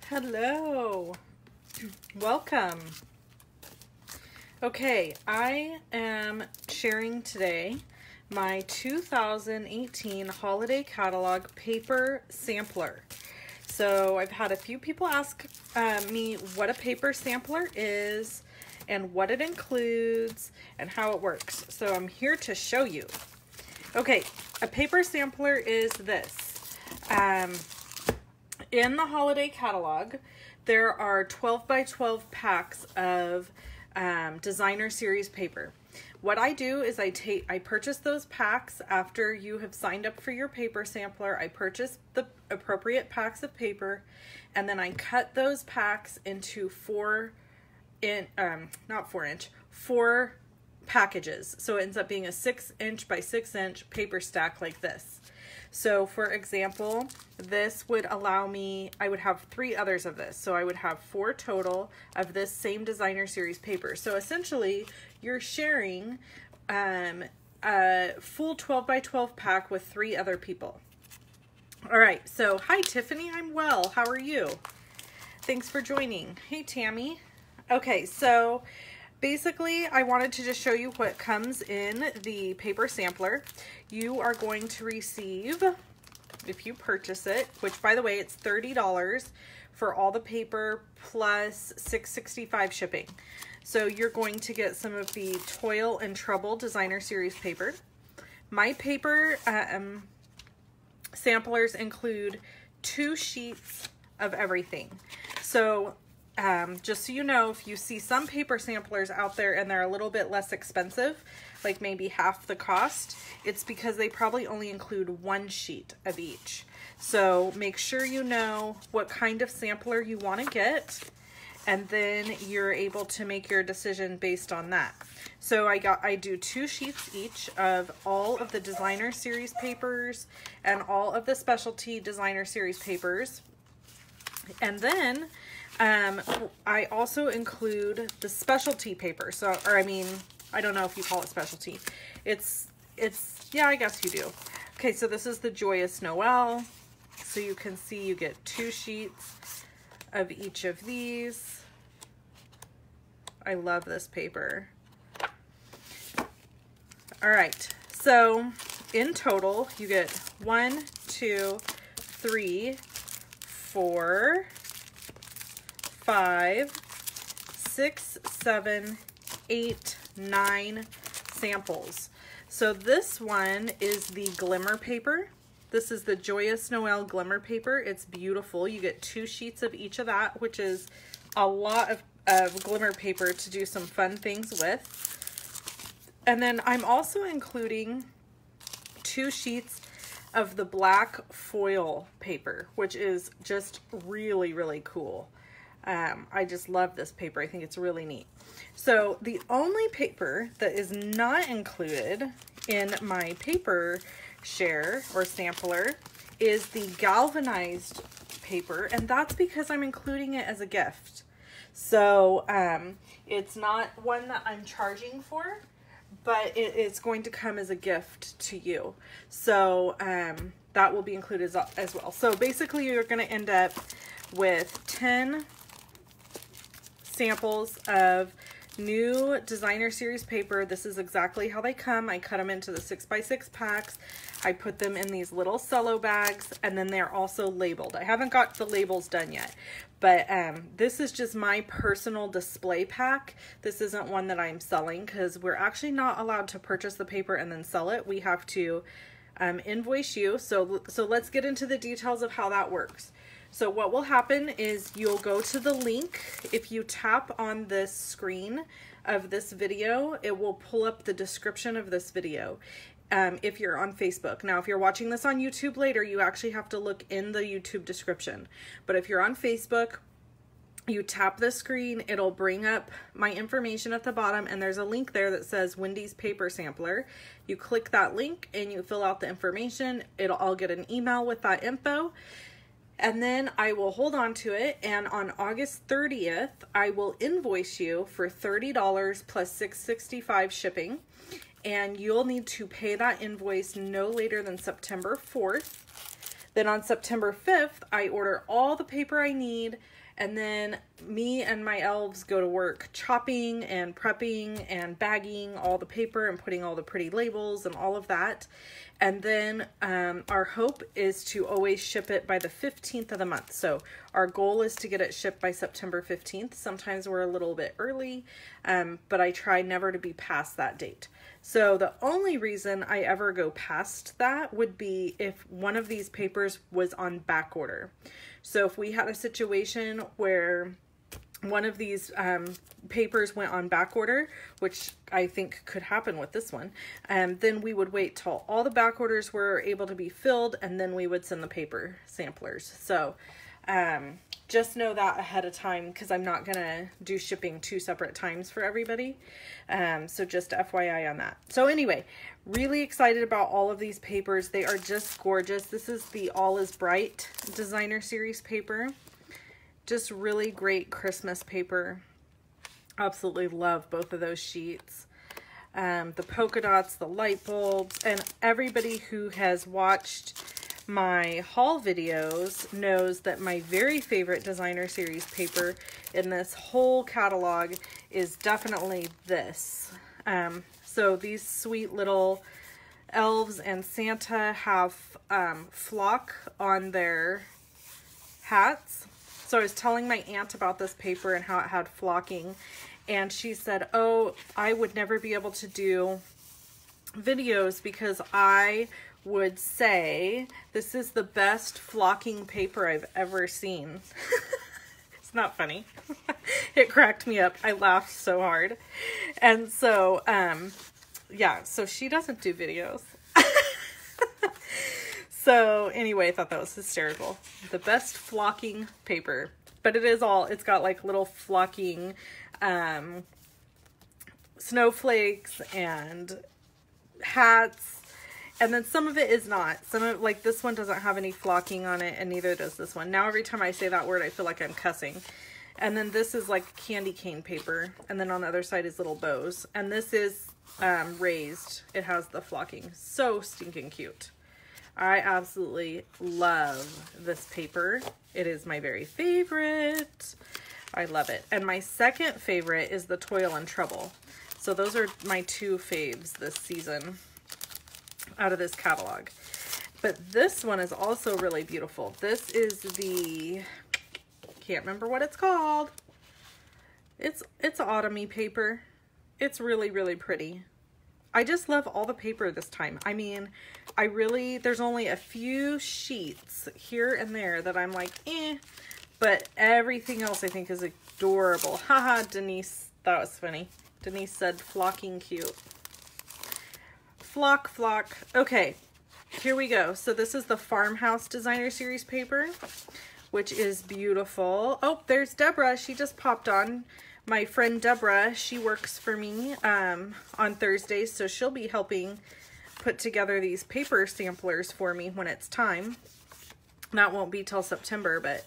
Hello, welcome. Okay, I am sharing today my 2018 holiday catalog paper sampler. So I've had a few people ask me what a paper sampler is and what it includes and how it works. So I'm here to show you. Okay, a paper sampler is this. In the holiday catalog, there are 12 by 12 packs of designer series paper. What I do is I purchase those packs after you have signed up for your paper sampler. I purchase the appropriate packs of paper, and then I cut those packs into four packages. So it ends up being a 6-inch by 6-inch paper stack like this. So for example, this would allow me, I would have 3 others of this. So I would have 4 total of this same designer series paper. So essentially you're sharing a full 12 by 12 pack with 3 other people. All right, so hi Tiffany, I'm well. How are you? Thanks for joining. Hey Tammy. Okay, so basically, I wanted to just show you what comes in the paper sampler. You are going to receive, if you purchase it, which by the way, it's $30 for all the paper plus $6.65 shipping. So you're going to get some of the Toil and Trouble designer series paper. My paper samplers include 2 sheets of everything. So just so you know, if you see some paper samplers out there and they're a little bit less expensive, like maybe half the cost, it's because they probably only include 1 sheet of each. So make sure you know what kind of sampler you want to get, and then you're able to make your decision based on that. So I do 2 sheets each of all of the designer series papers and all of the specialty designer series papers. And then I also include the specialty paper. So, or I mean, I don't know if you call it specialty. It's, yeah, I guess you do. Okay, so this is the Joyous Noel. So you can see you get 2 sheets of each of these. I love this paper. All right, so in total, you get 1, 2, 3, 4, 5, 6, 7, 8, 9 samples. So this one is the glimmer paper. This is the Joyous Noel glimmer paper. It's beautiful. You get 2 sheets of each of that, which is a lot of glimmer paper to do some fun things with. And then I'm also including 2 sheets of the black foil paper, which is just really, really cool. I just love this paper. I think it's really neat. So the only paper that is not included in my paper share or sampler is the galvanized paper, and that's because I'm including it as a gift. So it's not one that I'm charging for, but it's going to come as a gift to you. So that will be included as well. So basically you're going to end up with 10 samples of new designer series paper. This is exactly how they come. I cut them into the 6x6 packs. I put them in these little cello bags, and then they're also labeled. I haven't got the labels done yet, but this is just my personal display pack. This isn't one that I'm selling because we're actually not allowed to purchase the paper and then sell it. We have to invoice you. So let's get into the details of how that works. So what will happen is you'll go to the link. If you tap on this screen of this video, it will pull up the description of this video if you're on Facebook. Now, if you're watching this on YouTube later, you actually have to look in the YouTube description. But if you're on Facebook, you tap the screen, it'll bring up my information at the bottom, and there's a link there that says Wendy's Paper Sampler. You click that link and you fill out the information. I'll get an email with that info. And then I will hold on to it, and on August 30th, I will invoice you for $30 plus $6.65 shipping, and you'll need to pay that invoice no later than September 4th. Then on September 5th, I order all the paper I need, and then me and my elves go to work chopping and prepping and bagging all the paper and putting all the pretty labels and all of that. And then our hope is to always ship it by the 15th of the month. So our goal is to get it shipped by September 15th. Sometimes we're a little bit early, but I try never to be past that date. So the only reason I ever go past that would be if one of these papers was on back order. So if we had a situation where one of these papers went on back order, which I think could happen with this one, then we would wait till all the back orders were able to be filled, and then we would send the paper samplers. So just know that ahead of time, because I'm not going to do shipping 2 separate times for everybody. So just FYI on that. So anyway, really excited about all of these papers. They are just gorgeous. This is the All is Bright Designer Series paper. Just really great Christmas paper. Absolutely love both of those sheets. The polka dots, the light bulbs, and everybody who has watched my haul videos knows that my very favorite Designer Series paper in this whole catalog is definitely this. So these sweet little elves and Santa have flock on their hats. So I was telling my aunt about this paper and how it had flocking, and she said, oh, I would never be able to do videos because I would say this is the best flocking paper I've ever seen. It's not funny. It cracked me up. I laughed so hard. And so, yeah, so she doesn't do videos. So anyway, I thought that was hysterical. The best flocking paper. But it is all, it's got like little flocking snowflakes and hats. And then some of it is not. Some of, like this one doesn't have any flocking on it, and neither does this one. Now every time I say that word, I feel like I'm cussing. And then this is like candy cane paper. And then on the other side is little bows. And this is raised. It has the flocking. So stinking cute. I absolutely love this paper. It is my very favorite. I love it. And my second favorite is the Toil and Trouble. So those are my 2 faves this season out of this catalog. But this one is also really beautiful. This is the, can't remember what it's called. It's autumny paper. It's really, really pretty. I just love all the paper this time. I mean, there's only a few sheets here and there that I'm like, eh, but everything else I think is adorable. Haha, Denise, that was funny. Denise said flocking cute. Flock, flock. Okay, here we go. So this is the Farmhouse Designer Series paper, which is beautiful. Oh, there's Deborah. She just popped on. My friend Deborah, she works for me on Thursdays, so she'll be helping put together these paper samplers for me when it's time. That won't be till September, but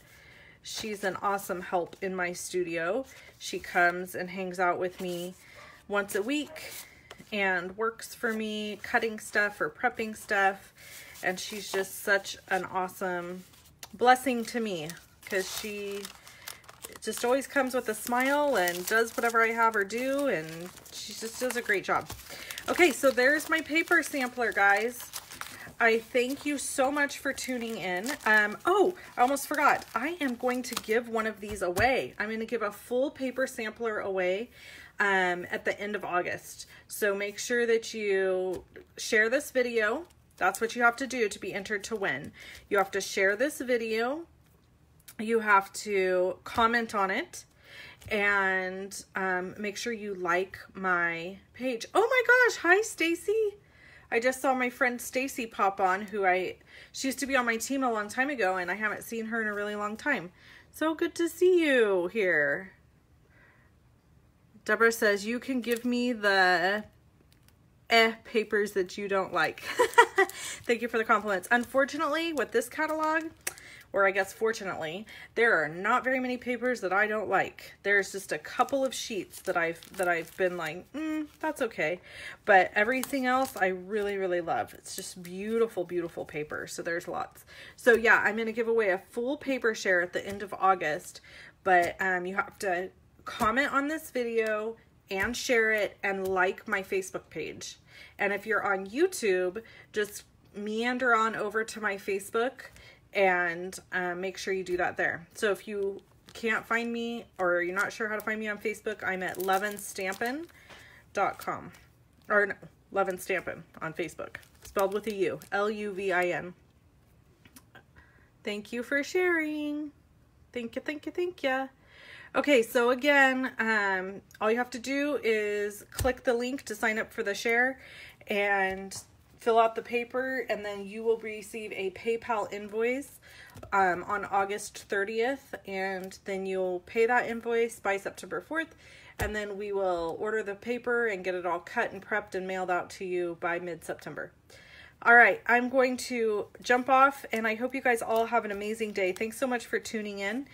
she's an awesome help in my studio. She comes and hangs out with me once a week and works for me, cutting stuff or prepping stuff. And she's just such an awesome blessing to me, because she just always comes with a smile and does whatever I have her do, and she just does a great job. Okay, so there's my paper sampler, guys. I thank you so much for tuning in. Oh, I almost forgot. I am going to give one of these away. I'm going to give a full paper sampler away at the end of August. So make sure that you share this video. That's what you have to do to be entered to win. You have to share this video. You have to comment on it, and make sure you like my page. Oh my gosh, hi Stacy. I just saw my friend Stacy pop on, she used to be on my team a long time ago, and I haven't seen her in a really long time. So good to see you here. Deborah says, you can give me the papers that you don't like. Thank you for the compliments. Unfortunately, with this catalog, or I guess fortunately, there are not very many papers that I don't like. There's just a couple of sheets that I've been like, that's okay. But everything else I really, really love. It's just beautiful, beautiful paper. So there's lots. So yeah, I'm going to give away a full paper share at the end of August, but you have to comment on this video and share it and like my Facebook page. And if you're on YouTube, just meander on over to my Facebook and make sure you do that there. So if you can't find me or you're not sure how to find me on Facebook, I'm at levinstampin.com, or no, Levin Stampin on Facebook, spelled with a U, Luvin. Thank you for sharing. Thank you, thank you, thank you. Okay, so again, all you have to do is click the link to sign up for the share and fill out the paper, and then you will receive a PayPal invoice on August 30th, and then you'll pay that invoice by September 4th, and then we will order the paper and get it all cut and prepped and mailed out to you by mid-September. All right, I'm going to jump off, and I hope you guys all have an amazing day. Thanks so much for tuning in,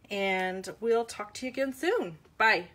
and we'll talk to you again soon. Bye.